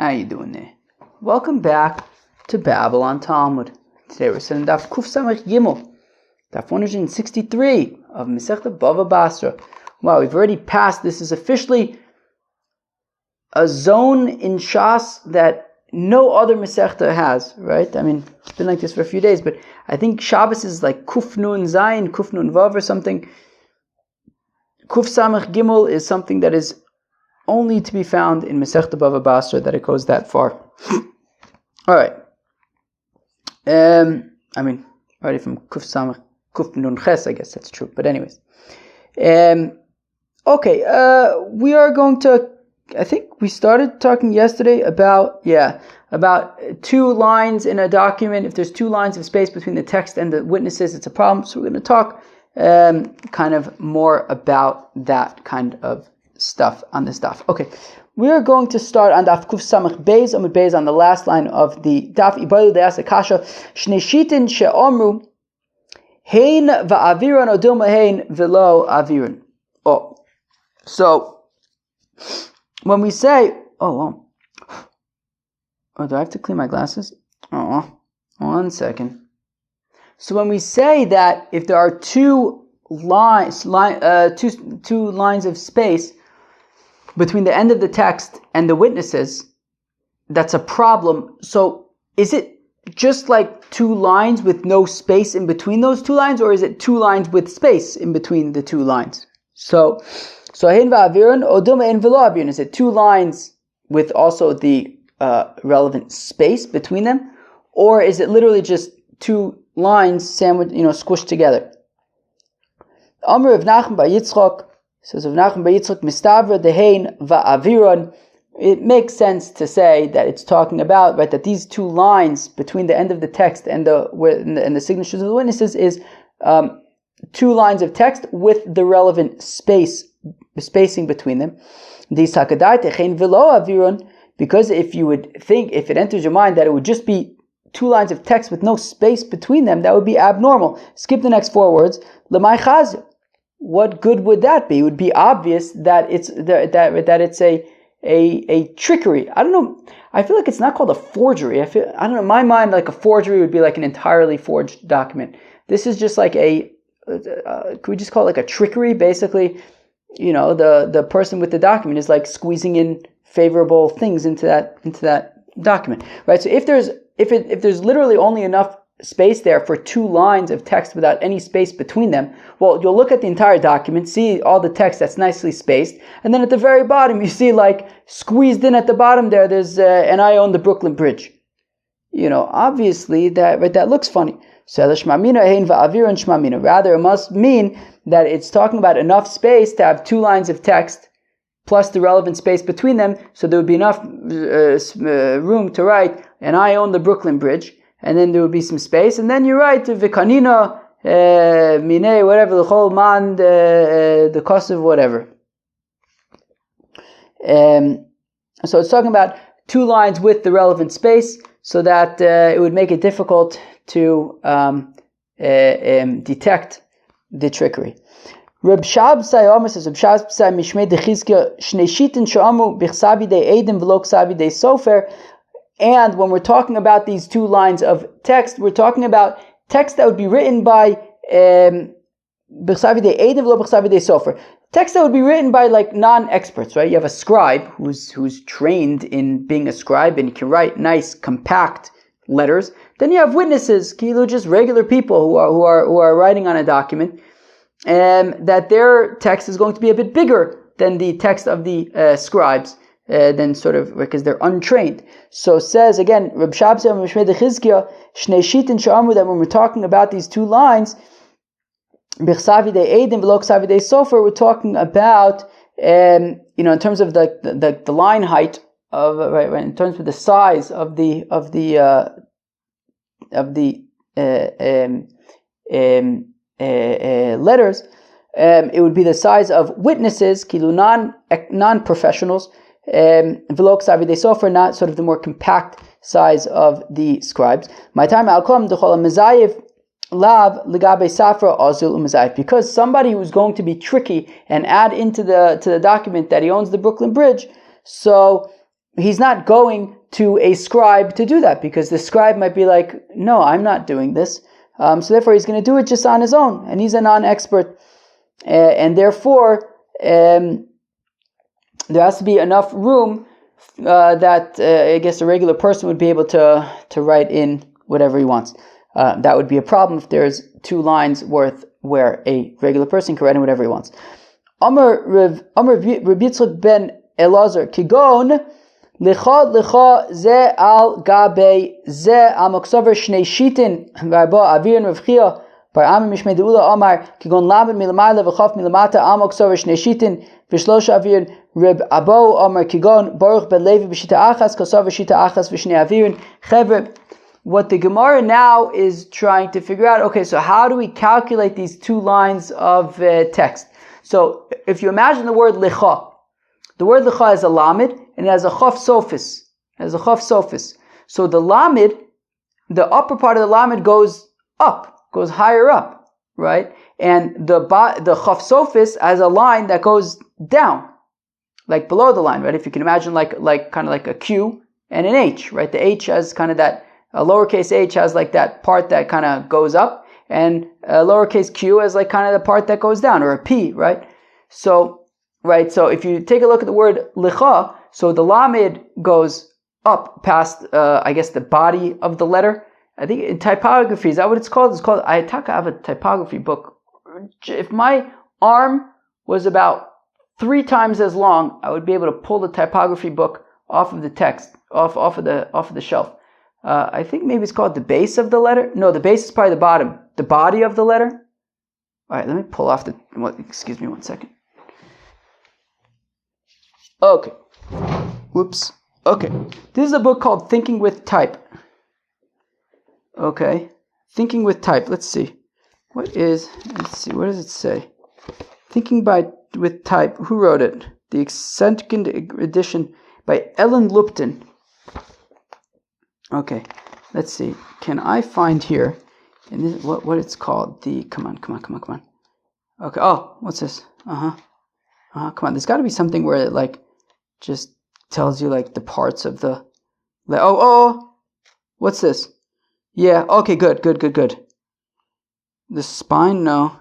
How you doing there? Welcome back to Babylon Talmud. Today we're sitting Daf Kuf Samach Gimel, Daf 163 of Masechta BavaBasra. Wow, we've already passed. This is officially a zone in Shas that no other Masechta has, right? I mean, it's been like this for a few days, but I think Shabbos is like Kuf Nun Zayin, Kuf Nun Vav or something. Kuf Samach Gimel is something that is only to be found in Masechta BavaBasra, that it goes that far. All right. I mean, already from Kuf Samach, Kuf Nun Ches, I guess that's true. But anyways. Okay, we are going to, I think we started talking yesterday about two lines in a document. If there's two lines of space between the text and the witnesses, it's a problem. So we're going to talk kind of more about that kind of stuff on this daf. Okay, we are going to start on daf kuf samach beis amud beis on the last line of the daf. Ibayu de'asa kasha shnei shitin she'omru hein va'aviran or dilma hein velo aviran. Oh, so when we say, do I have to clean my glasses? One second. So when we say that if there are two lines of space between the end of the text and the witnesses, that's a problem. So is it just like two lines with no space in between those two lines, or is it two lines with space in between the two lines? So hein va'aviran odum ein velo aviran. Is it two lines with also the relevant space between them, or is it literally just two lines sandwiched, squished together? Amr of Nachman bar Yitzchak says of Nachman bar Yitzchak mistavra dehein va'aviran. It makes sense to say that it's talking about, right, that these two lines between the end of the text and the signatures of the witnesses is two lines of text with the relevant spacing between them. Because if you would think, if it enters your mind that it would just be two lines of text with no space between them, that would be abnormal. Skip the next four words. L'may chazir. What good would that be? It would be obvious that it's a trickery. I don't know. I feel like it's not called a forgery. I don't know. In my mind, like a forgery would be like an entirely forged document. This is just like could we just call it like a trickery? Basically, the person with the document is like squeezing in favorable things into that document, right? So if there's literally only enough space there for two lines of text without any space between them, well, you'll look at the entire document, see all the text that's nicely spaced, and then at the very bottom you see like squeezed in at the bottom there's and I own the Brooklyn Bridge. Obviously that looks funny. Rather, it must mean that it's talking about enough space to have two lines of text plus the relevant space between them, so there would be enough room to write, and I own the Brooklyn Bridge, and then there would be some space, and then you write Vikanina, Mine, whatever, the whole man, the cost of whatever. So it's talking about two lines with the relevant space, so that it would make it difficult to detect the trickery. Reb Shabsai Omer says, Reb Shabsai Mishmei Dechizkia Shnei Shitin Sha'amu Bichsabi De Eidim V'lo Ksabi De Sofer. And when we're talking about these two lines of text, we're talking about text that would be written by Bichsabi De Eidim V'lo Bichsabi De Sofer. Text that would be written by like non-experts, right? You have a scribe who's trained in being a scribe and can write nice, compact letters. Then you have witnesses, just regular people who are writing on a document, that their text is going to be a bit bigger than the text of the scribes, then sort of because they're untrained. So says again, Reb Shabsai Mishmei Dechizkia Shnei Shitin Sha'amu, that when we're talking about these two lines, Bichsavi De Eidim V'lo Ksavi De Sofer, we're talking about in terms of the line height of right, in terms of the size of the letters, it would be the size of witnesses, kilu non-professionals, v'lo ksavi de sofer, not sort of the more compact size of the scribes. My time alkom d'chol mezayev lav legabe safra azul umezayev, because somebody who's going to be tricky and add into the document that he owns the Brooklyn Bridge, so he's not going to a scribe to do that, because the scribe might be like, no, I'm not doing this. So therefore he's going to do it just on his own, and he's a non-expert. And therefore, there has to be enough room that I guess a regular person would be able to write in whatever he wants. That would be a problem if there's 2 lines worth where a regular person can write in whatever he wants. Amar Rav Yitzchak ben Elazar Kigon Lecha ze al gabe ze al maksaver shnei shitin v'arba avirin Rav Chia bar Amir mishmei deula Amar Kigon lamed milamayla v'chaf milamata al maksaver shnei shitin v'shlosh avirin Reb Abo Amar Kigon Baruch ben Levi b'shita achas kasaver shita achas v'shnei avirin Chevre. What the Gemara now is trying to figure out, okay, so how do we calculate these 2 lines of text? So if you imagine the word licha, the word licha is a lamed, and it has a chaf sophis. So the lamed, the upper part of the lamed goes up, goes higher up, right? And the chaf sophis has a line that goes down, like below the line, right? If you can imagine like kind of like a Q and an H, right? The H has kind of that, a lowercase h has like that part that kind of goes up, and a lowercase q has like kind of the part that goes down, or a p, right? So if you take a look at the word licha, so the lamed goes up past, I guess, the body of the letter. I think in typography, is that what it's called? It's called, I have a typography book. If my arm was about 3 times as long, I would be able to pull the typography book off of the text, off of the shelf. I think maybe it's called the base of the letter. No, the base is probably the bottom. The body of the letter. All right, let me pull off excuse me 1 second. Okay. Whoops. Okay. This is a book called Thinking with Type. Okay. Thinking with Type. Let's see. What does it say? Thinking with Type. Who wrote it? The second edition by Ellen Lupton. Okay, let's see. Can I find here in this, what it's called? Come on. Okay. Oh, what's this? Come on. There's got to be something where it like just tells you like the parts of the. What's this? Yeah. Okay. Good. The spine. No.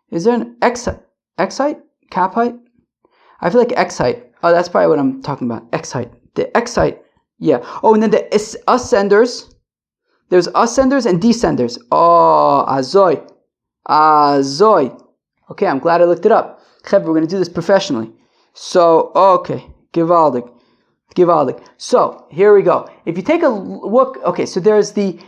Is there an X height? Cap height? I feel like X height. Oh, that's probably what I'm talking about. X height. The X height. Yeah. Oh, and then the ascenders. There's ascenders and descenders. Oh, azoy. Okay, I'm glad I looked it up. We're going to do this professionally. So, okay. Gewaldig. So, here we go. If you take a look, okay, so there's the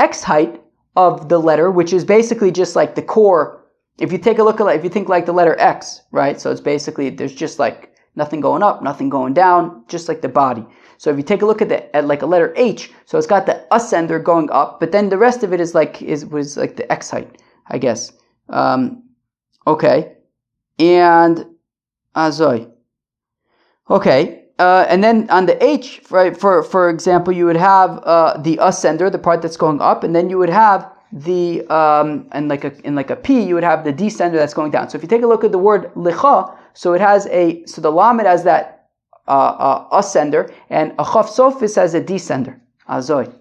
X height of the letter, which is basically just like the core. If you take a look at if you think like the letter X, right? So it's basically, there's just like nothing going up, nothing going down, just like the body. So if you take a look at like a letter H, so it's got the ascender going up, but then the rest of it was like the X height, I guess. Okay, and azoy. Okay, and then on the H, right? For example, you would have the ascender, the part that's going up, and then you would have the in like a P, you would have the descender that's going down. So if you take a look at the word licha, so the lamed has that ascender, and a chaf sophis has a descender. Azoy.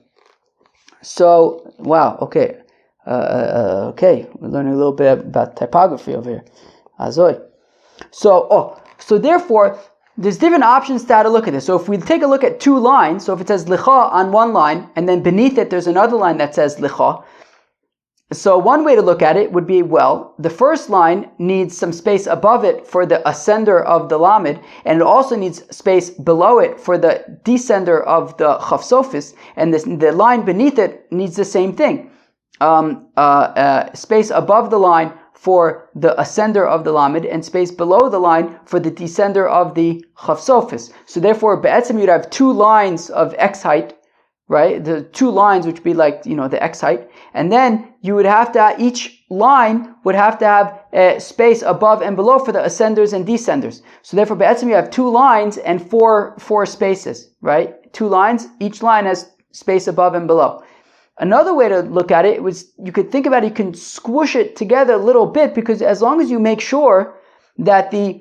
So, wow, okay. Okay, we're learning a little bit about typography over here. Azoy. So therefore, there's different options to how to look at this. So if we take a look at 2 lines, so if it says licha on one line, and then beneath it there's another line that says licha, so one way to look at it would be, well, the first line needs some space above it for the ascender of the lamed, and it also needs space below it for the descender of the chaf sophis, and the line beneath it needs the same thing. Space above the line for the ascender of the lamed, and space below the line for the descender of the chaf sophis. So therefore, be'etzem you'd have 2 lines of X height, right? The 2 lines, which would be like, the X height. And then you would have to, each line would have to have a space above and below for the ascenders and descenders. So therefore, be'etzem you have 2 lines and four spaces, right? 2 lines, each line has space above and below. Another way to look at it was, you could think about it, you can squish it together a little bit, because as long as you make sure that the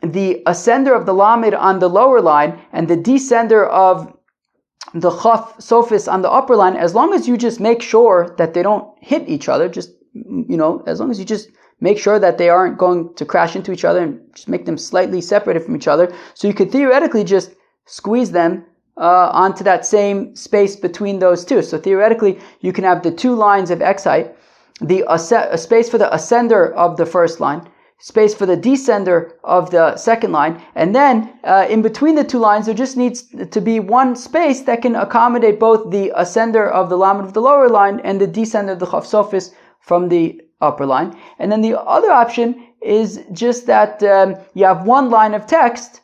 the ascender of the lamed on the lower line and the descender of the chaf sophis on the upper line, as long as you just make sure that they don't hit each other, just, as long as you just make sure that they aren't going to crash into each other and just make them slightly separated from each other. So you could theoretically just squeeze them onto that same space between those two. So theoretically, you can have the two lines of x height, a space for the ascender of the first line, space for the descender of the second line, and then in between the two lines there just needs to be one space that can accommodate both the ascender of the lamed of the lower line and the descender of the chaf sophis from the upper line. And then the other option is just that you have one line of text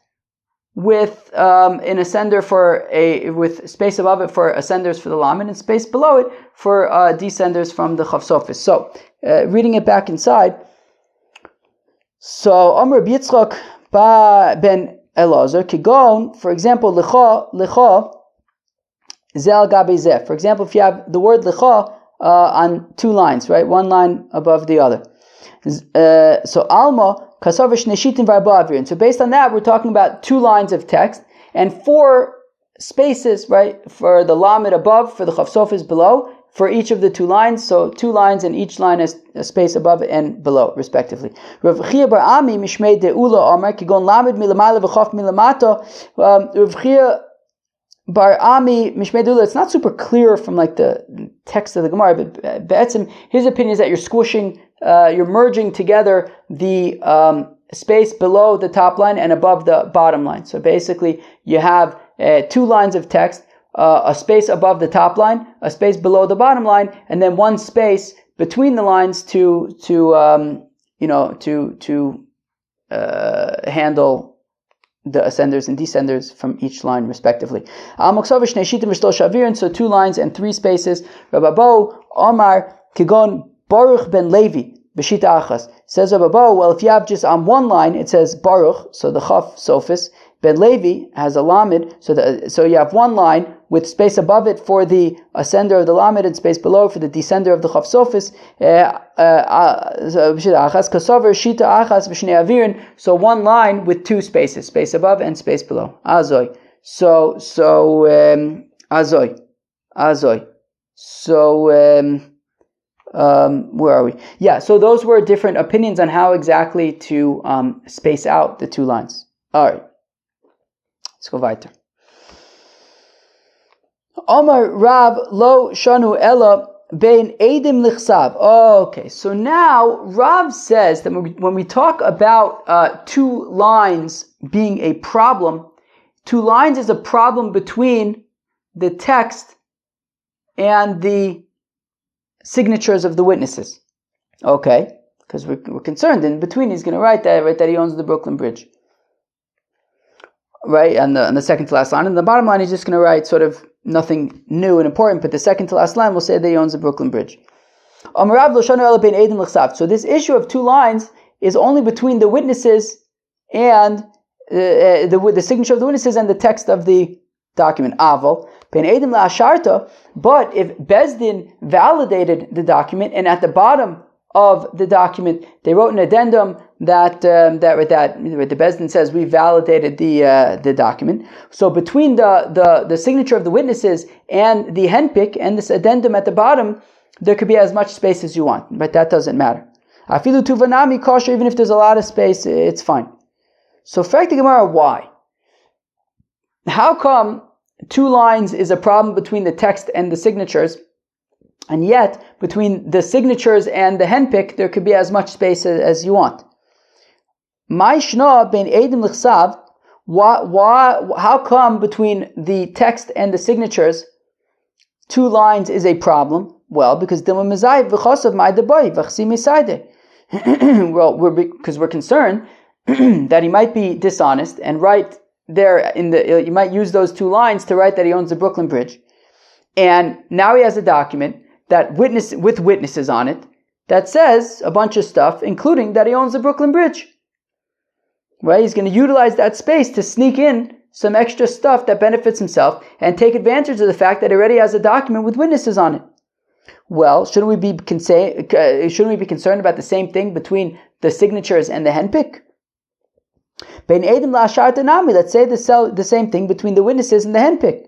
with an ascender with space above it for ascenders for the lamed and space below it for descenders from the chaf sophis. So reading it back inside. So Amr Yitzchak ben Elazar Kigon, for example, lecha zel gabe zeh. For example, if you have the word lecha on two lines, right, one line above the other. So alma kasavish neshitin v'arba'avirin. So based on that, we're talking about two lines of text and four spaces, right, for the lamed above, for the chaf sophis below, for each of the two lines. So two lines and each line has a space above and below, respectively. Rav Chia bar Ami mishmei de'ula amar kigon lamed milamala v'chaf milamata. Rav Chia bar Ami mishmei de'ula. It's not super clear from like the text of the Gemara, but be'etzim, his opinion is that you're merging together the space below the top line and above the bottom line. So basically, you have two lines of text, a space above the top line, a space below the bottom line, and then one space between the lines to handle the ascenders and descenders from each line, respectively. So two lines and three spaces. Rababo Omar Kigon Baruch ben Levi b'shita achas. Says Rababo, well, if you have just on one line, it says Baruch, so the chaf sophis. Ben Levi has a lamed, so you have one line with space above it for the ascender of the lamed and space below for the descender of the chaf sophis. So one line with two spaces, space above and space below. Azoy. So where are we? Yeah, so those were different opinions on how exactly to space out the two lines. All right. Let's go weiter. Omar Rav lo shanu ella bein edim lichsav. Okay, so now Rav says that when we talk about two lines being a problem, two lines is a problem between the text and the signatures of the witnesses. Okay, because we're concerned in between he's going to write that he owns the Brooklyn Bridge. Right, on the second to last line. And the bottom line, he's just going to write sort of nothing new and important, but the second to last line will say that he owns the Brooklyn Bridge. So this issue of two lines is only between the witnesses and the signature of the witnesses and the text of the document. Aval, but if Bezdin validated the document and at the bottom of the document they wrote an addendum that the Bezdin says we validated the document. So between the signature of the witnesses and the henpik and this addendum at the bottom, there could be as much space as you want, but that doesn't matter. Afilu tuvanami kosher, even if there's a lot of space, it's fine. So fact the Gemara, why? How come two lines is a problem between the text and the signatures, and yet between the signatures and the henpik there could be as much space as you want? How come between the text and the signatures two lines is a problem? Well, because because we're concerned that he might be dishonest and write there you might use those two lines to write that he owns the Brooklyn Bridge, and now he has a document that with witnesses on it that says a bunch of stuff, including that he owns the Brooklyn Bridge. Right? He's going to utilize that space to sneak in some extra stuff that benefits himself and take advantage of the fact that he already has a document with witnesses on it. Well, shouldn't we be concerned about the same thing between the signatures and the henpik? Bein edim la'asharta nami. Let's say the same thing between the witnesses and the handpick.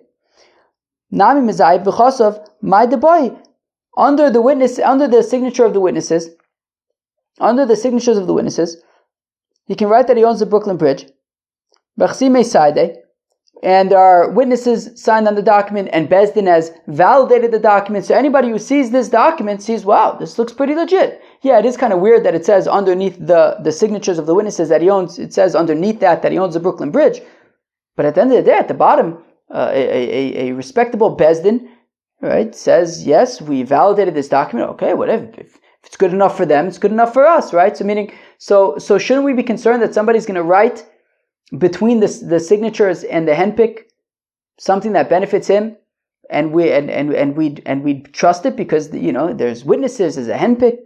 Nami mezayib v'chosov my deboy. Under the signature of the witnesses, under the signatures of the witnesses, you can write that he owns the Brooklyn Bridge. And there are witnesses signed on the document, and Bezdin has validated the document. So anybody who sees this document sees, wow, this looks pretty legit. Yeah, it is kind of weird that it says underneath the signatures of the witnesses that he owns, it says underneath that he owns the Brooklyn Bridge. But at the end of the day, at the bottom, a respectable Bezdin, right, says, yes, we validated this document. Okay, whatever. If it's good enough for them, it's good enough for us, right? So meaning, so shouldn't we be concerned that somebody's going to write between the signatures and the handpick something that benefits him, and we trust it because there's witnesses, there's a handpick.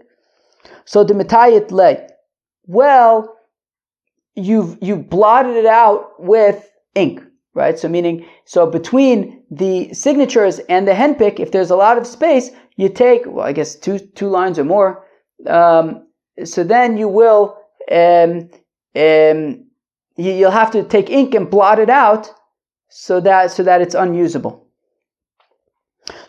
So the metayit lay, well, you've blotted it out with ink, right? So meaning, so between the signatures and the handpick, if there's a lot of space, you take, well, I guess two lines or more. So then you will you'll have to take ink and blot it out so that it's unusable.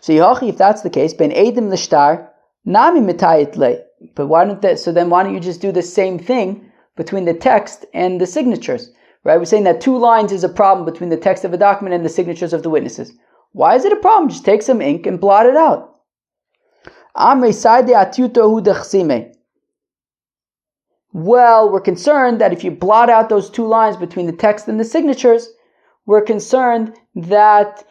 So if that's the case, ben edim l'shtar nami mitayit le. But why don't you just do the same thing between the text and the signatures? Right? We're saying that 2 lines is a problem between the text of a document and the signatures of the witnesses. Why is it a problem? Just take some ink and blot it out. Well, we're concerned that if you blot out those 2 lines between the text and the signatures, we're concerned that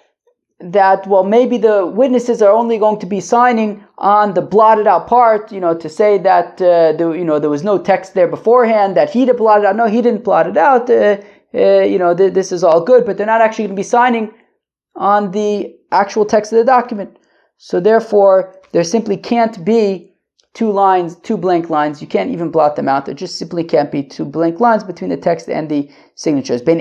maybe the witnesses are only going to be signing on the blotted out part, to say that there was no text there beforehand, that he did blot it out. No, he didn't blot it out. This is all good, but they're not actually going to be signing on the actual text of the document. So therefore, there simply can't be 2 blank lines. You can't even blot them out. There just simply can't be 2 blank lines between the text and the signatures. But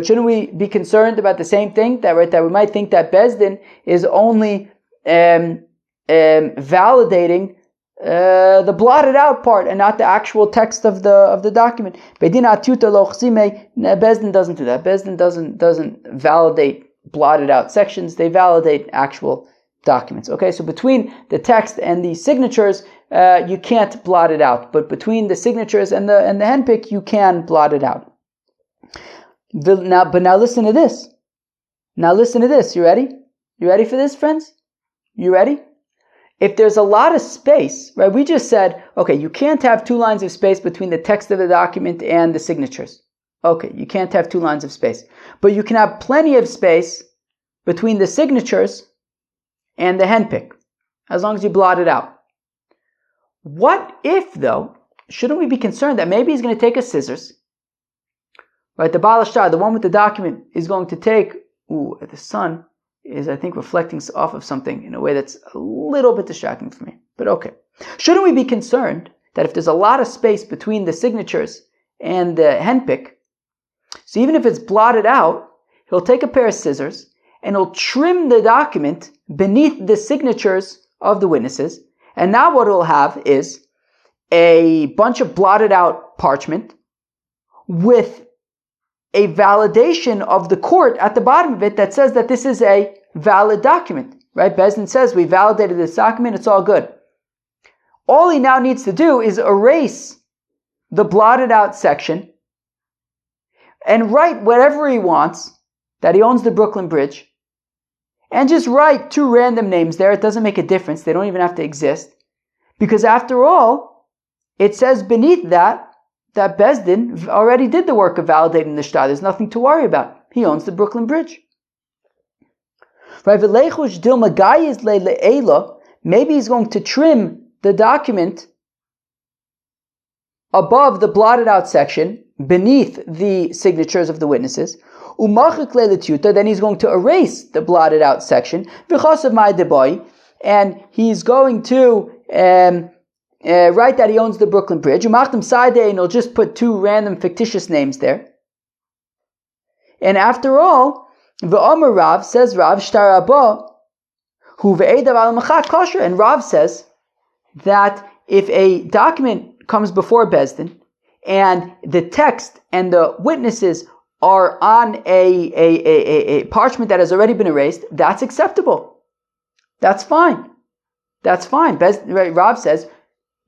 shouldn't we be concerned about the same thing? That we might think that Bezdin is only validating the blotted out part and not the actual text of the document. Bezdin doesn't do that. Bezdin doesn't validate blotted out sections. They validate actual documents. Okay, so between the text and the signatures, you can't blot it out. But between the signatures and the handpick, you can blot it out. Now listen to this. You ready? You ready for this, friends? You ready? If there's a lot of space, right? We just said, okay, you can't have 2 lines of space between the text of the document and the signatures. Okay, you can't have 2 lines of space. But you can have plenty of space between the signatures and the handpick, as long as you blot it out. What if, though, shouldn't we be concerned that maybe he's going to take a scissors, right? The BavaBasra, the one with the document, is going to take, the sun is, I think, reflecting off of something in a way that's a little bit distracting for me, but okay. Shouldn't we be concerned that if there's a lot of space between the signatures and the handpick, so even if it's blotted out, he'll take a pair of scissors and he'll trim the document beneath the signatures of the witnesses. And now what he'll have is a bunch of blotted out parchment with a validation of the court at the bottom of it that says that this is a valid document. Right? Bezdin says, we validated this document, it's all good. All he now needs to do is erase the blotted out section and write whatever he wants, that he owns the Brooklyn Bridge, and just write 2 random names there. It doesn't make a difference. They don't even have to exist. Because after all, it says beneath that Bezdin already did the work of validating the shtar. There's nothing to worry about. He owns the Brooklyn Bridge. Maybe he's going to trim the document above the blotted out section, beneath the signatures of the witnesses. Then he's going to erase the blotted out section, and he's going to write that he owns the Brooklyn Bridge, and he'll just put 2 random fictitious names there. And after all, V'omer Rav, says Rav, shtar abba, hu ve'edav al machak kosher, and Rav says that if a document comes before Bezdin, and the text and the witnesses are on a parchment that has already been erased, that's acceptable. That's fine. That's fine. Rav says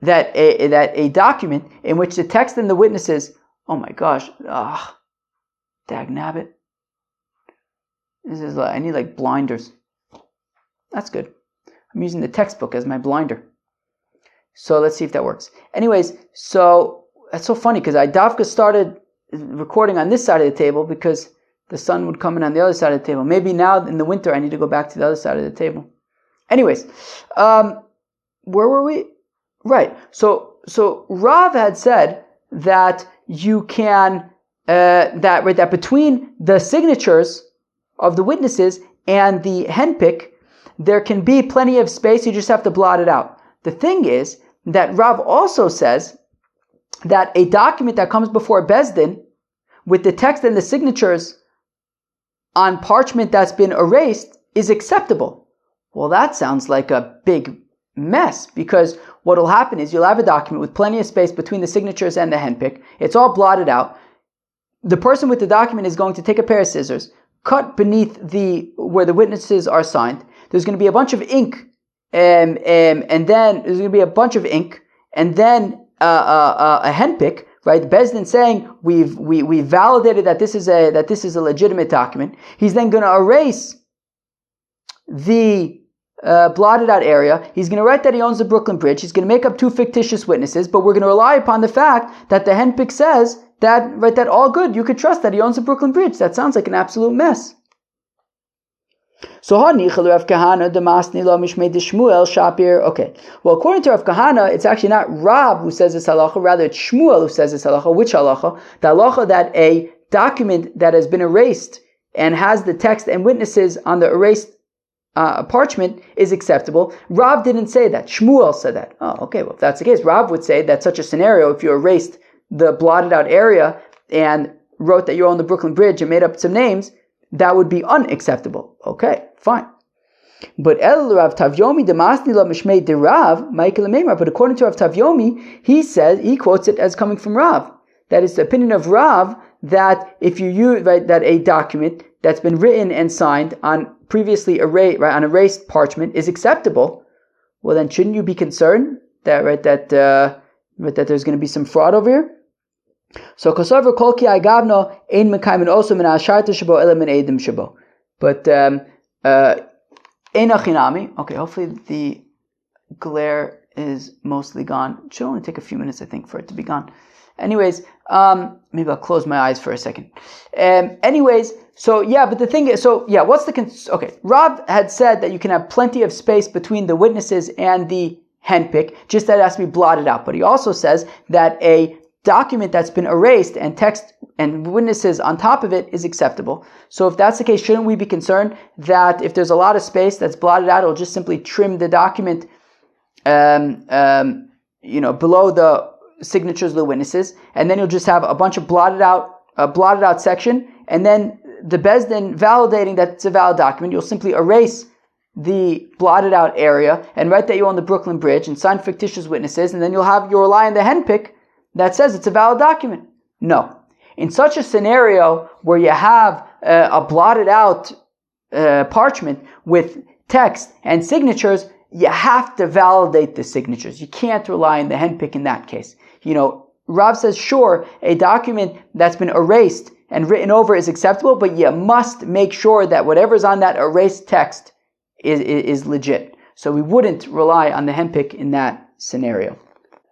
that a document in which the text and the witnesses, oh my gosh, dag nabbit. I need like blinders. That's good. I'm using the textbook as my blinder. So let's see if that works. Anyways, so that's so funny because I Davka started recording on this side of the table because the sun would come in on the other side of the table. Maybe now in the winter I need to go back to the other side of the table. Anyways, where were we? Right. So Rav had said that you can that between the signatures of the witnesses and the handpick, there can be plenty of space. You just have to blot it out. The thing is that Rav also says that a document that comes before Bezdin with the text and the signatures on parchment that's been erased is acceptable. Well, that sounds like a big mess, because what will happen is you'll have a document with plenty of space between the signatures and the handpick. It's all blotted out. The person with the document is going to take a pair of scissors, cut beneath where the witnesses are signed. There's going to be a bunch of ink, and then there's going to be a bunch of ink, and then a handpick, right? Bezdin saying we validated that this is a legitimate document. He's then going to erase the blotted out area. He's going to write that he owns the Brooklyn Bridge. He's going to make up 2 fictitious witnesses, but we're going to rely upon the fact that the handpick says that all good. You could trust that he owns the Brooklyn Bridge. That sounds like an absolute mess. So, okay. Well, according to Rav Kahana, it's actually not Rab who says this halacha, rather it's Shmuel who says this halacha. Which halacha? The halacha that a document that has been erased and has the text and witnesses on the erased parchment is acceptable. Rav didn't say that. Shmuel said that. Oh, okay. Well, if that's the case, Rav would say that such a scenario, if you erased the blotted out area and wrote that you own the Brooklyn Bridge and made up some names, that would be unacceptable. Okay, fine. But Rav Tavyomi demasni lo mishmei de Rav, but according to Rav Tavyomi, he quotes it as coming from Rav. That is the opinion of Rav, that if you use that a document that's been written and signed on previously on erased parchment is acceptable, well then shouldn't you be concerned that that there's going to be some fraud over here? So kosover kolki agavno ein mekaymin also min asharta shabo ela min edim shabo. But ein achinami. Okay, hopefully the glare is mostly gone. It should only take a few minutes, I think, for it to be gone. Anyways, maybe I'll close my eyes for a second. Anyways, but the thing is, what's the okay? Rav had said that you can have plenty of space between the witnesses and the handpick, just that it has to be blotted out. But he also says that a document that's been erased and text and witnesses on top of it is acceptable. So if that's the case, shouldn't we be concerned that if there's a lot of space that's blotted out, it'll just simply trim the document, below the signatures of the witnesses, and then you'll just have a bunch of blotted out section, and then the Bezdin validating that it's a valid document. You'll simply erase the blotted out area and write that you own the Brooklyn Bridge and sign fictitious witnesses, and then you'll rely on the handpick that says it's a valid document. No. In such a scenario where you have a blotted out parchment with text and signatures, you have to validate the signatures. You can't rely on the handpick in that case. Rav says, sure, a document that's been erased and written over is acceptable, but you must make sure that whatever's on that erased text is legit. So we wouldn't rely on the handpick in that scenario.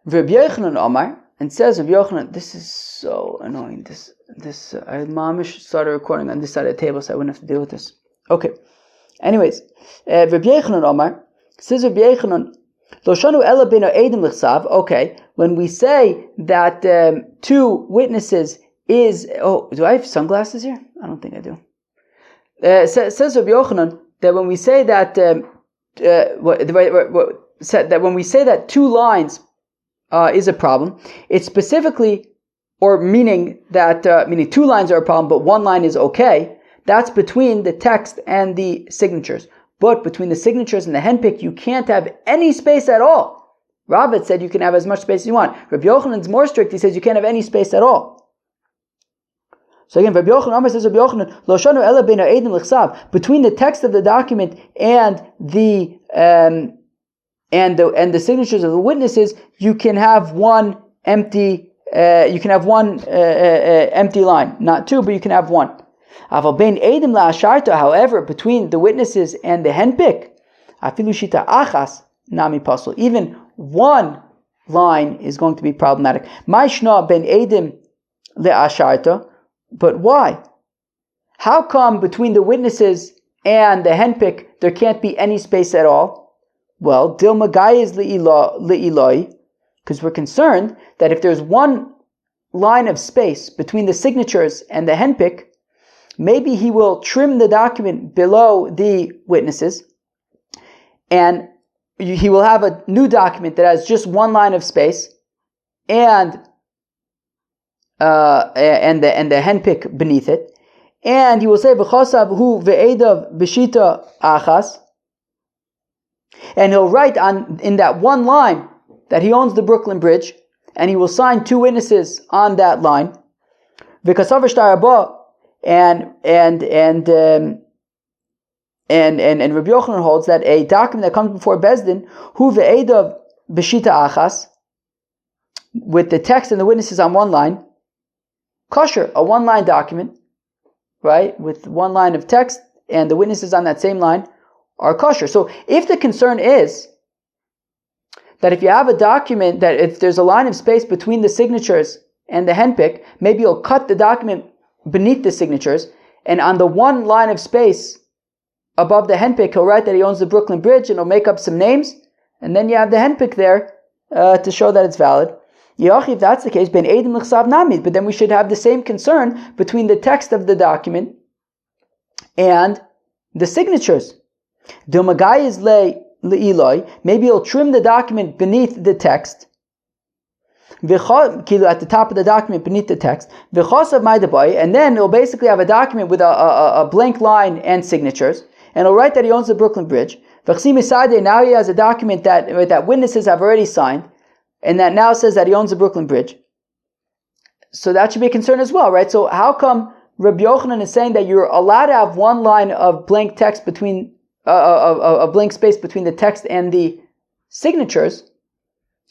Rabbi Yochanan Omar, and says Rabbi Yochanan, this is so annoying. I mamish started recording on this side of the table so I wouldn't have to deal with this. Okay. Anyways, Rabbi Yochanan Omar, says Rabbi Yochanan, okay, when we say that 2 witnesses is... Oh, do I have sunglasses here? I don't think I do. Says Rabbi Yochanan that when we say that... that when we say that 2 lines is a problem, it's specifically, or meaning 2 lines are a problem, but 1 line is okay. That's between the text and the signatures. But between the signatures and the handpick, you can't have any space at all. Rabbit said you can have as much space as you want. Rabbi Yochanan's more strict. He says you can't have any space at all. So again, Rabbi Yochanan says, Rabbi Yochanan, Lo shanu ela bein ha'edim l'chsav, between the text of the document and the signatures of the witnesses, you can have one empty empty line, not two, but you can have one. Aval bein edim la'asharta, however, between the witnesses and the henpick, afilu shita achas nami pasul, even one line is going to be problematic. Ma'ishna ben edim le'asharta. But why? How come between the witnesses and the henpick there can't be any space at all? Well, dil magayis le'iloi, because we're concerned that if there's one line of space between the signatures and the henpick, maybe he will trim the document below the witnesses, and he will have a new document that has just one line of space, and the henpick beneath it, and he will say v'chosav hu ve'edav b'shita achas, and he'll write in that one line that he owns the Brooklyn Bridge, and he will sign two witnesses on that line. V'kasav shtarabah, and Rabbi Yochanan holds that a document that comes before Bezdin, hu ve'edav b'shita achas, with the text and the witnesses on one line, kosher, a one-line document, right, with one line of text and the witnesses on that same line are kosher. So if the concern is that if you have a document that if there's a line of space between the signatures and the henpick, maybe you'll cut the document beneath the signatures, and on the one line of space above the henpick, he'll write that he owns the Brooklyn Bridge, and he'll make up some names, and then you have the henpick there to show that it's valid. If that's the case, ben edim l'chsav namid, but then we should have the same concern between the text of the document and the signatures. Domagayis le'iloi, maybe he'll trim the document beneath the text, at the top of the document beneath the text, and then he'll basically have a document with a blank line and signatures, and he'll write that he owns the Brooklyn Bridge. Now he has a document that witnesses have already signed, and that now says that he owns the Brooklyn Bridge. So that should be a concern as well, right? So how come Rabbi Yochanan is saying that you're allowed to have one line of blank text between, a blank space between the text and the signatures,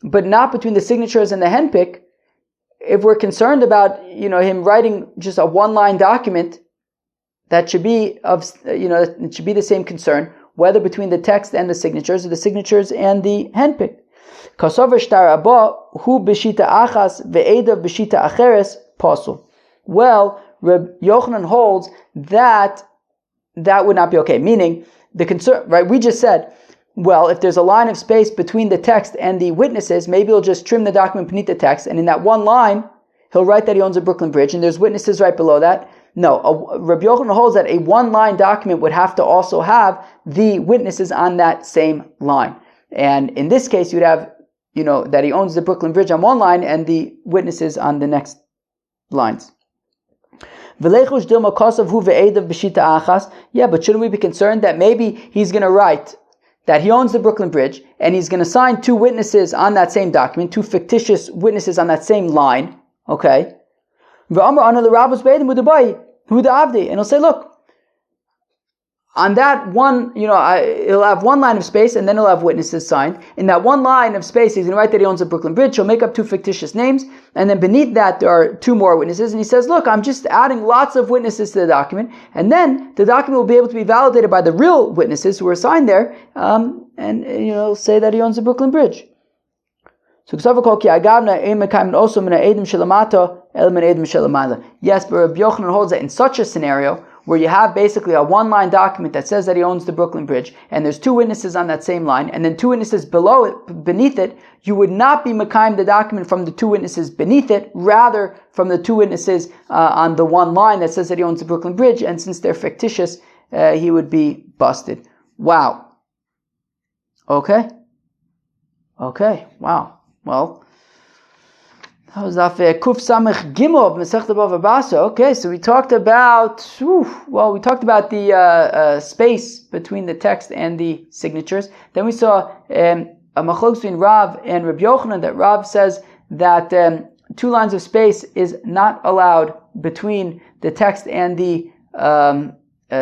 but not between the signatures and the henpick, if we're concerned about, him writing just a one-line document, that should be it should be the same concern, whether between the text and the signatures, or the signatures and the henpick. Well, Rabbi Yochanan holds that would not be okay. Meaning, the concern, right? We just said, well, if there's a line of space between the text and the witnesses, maybe he'll just trim the document beneath the text, and in that one line, he'll write that he owns a Brooklyn Bridge, and there's witnesses right below that. No, Rabbi Yochanan holds that a one-line document would have to also have the witnesses on that same line. And in this case, you'd have, that he owns the Brooklyn Bridge on one line and the witnesses on the next lines. Yeah, but shouldn't we be concerned that maybe he's going to write that he owns the Brooklyn Bridge and he's going to sign two witnesses on that same document, two fictitious witnesses on that same line, okay? And he'll say, look, on that one, he'll have one line of space, and then he'll have witnesses signed. In that one line of space, he's going to write that he owns the Brooklyn Bridge. He'll make up two fictitious names, and then beneath that, there are two more witnesses. And he says, look, I'm just adding lots of witnesses to the document, and then the document will be able to be validated by the real witnesses who are signed there, and say that he owns the Brooklyn Bridge. So, yes, but Rabbi Yochanan holds that in such a scenario, where you have basically a one-line document that says that he owns the Brooklyn Bridge, and there's two witnesses on that same line, and then two witnesses beneath it, you would not be mekayim the document from the two witnesses beneath it, rather from the two witnesses on the one line that says that he owns the Brooklyn Bridge, and since they're fictitious, he would be busted. Wow. Okay, wow. Well, that was Kuf Samech Gimel of Masechta BavaBasra. Okay, so we talked about the space between the text and the signatures. Then we saw a machlokes between Rav and Rabbi Yochanan, that Rav says that 2 lines of space is not allowed between the text and the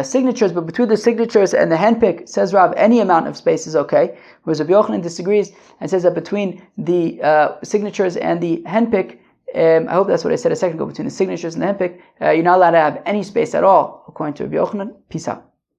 signatures, but between the signatures and the handpick, says Rav, any amount of space is okay. Whereas Rabbi Yochanan disagrees and says that between the signatures and the handpick, I hope that's what I said a second ago, between the signatures and the handpick, you're not allowed to have any space at all, according to Rabbi Yochanan. Peace out.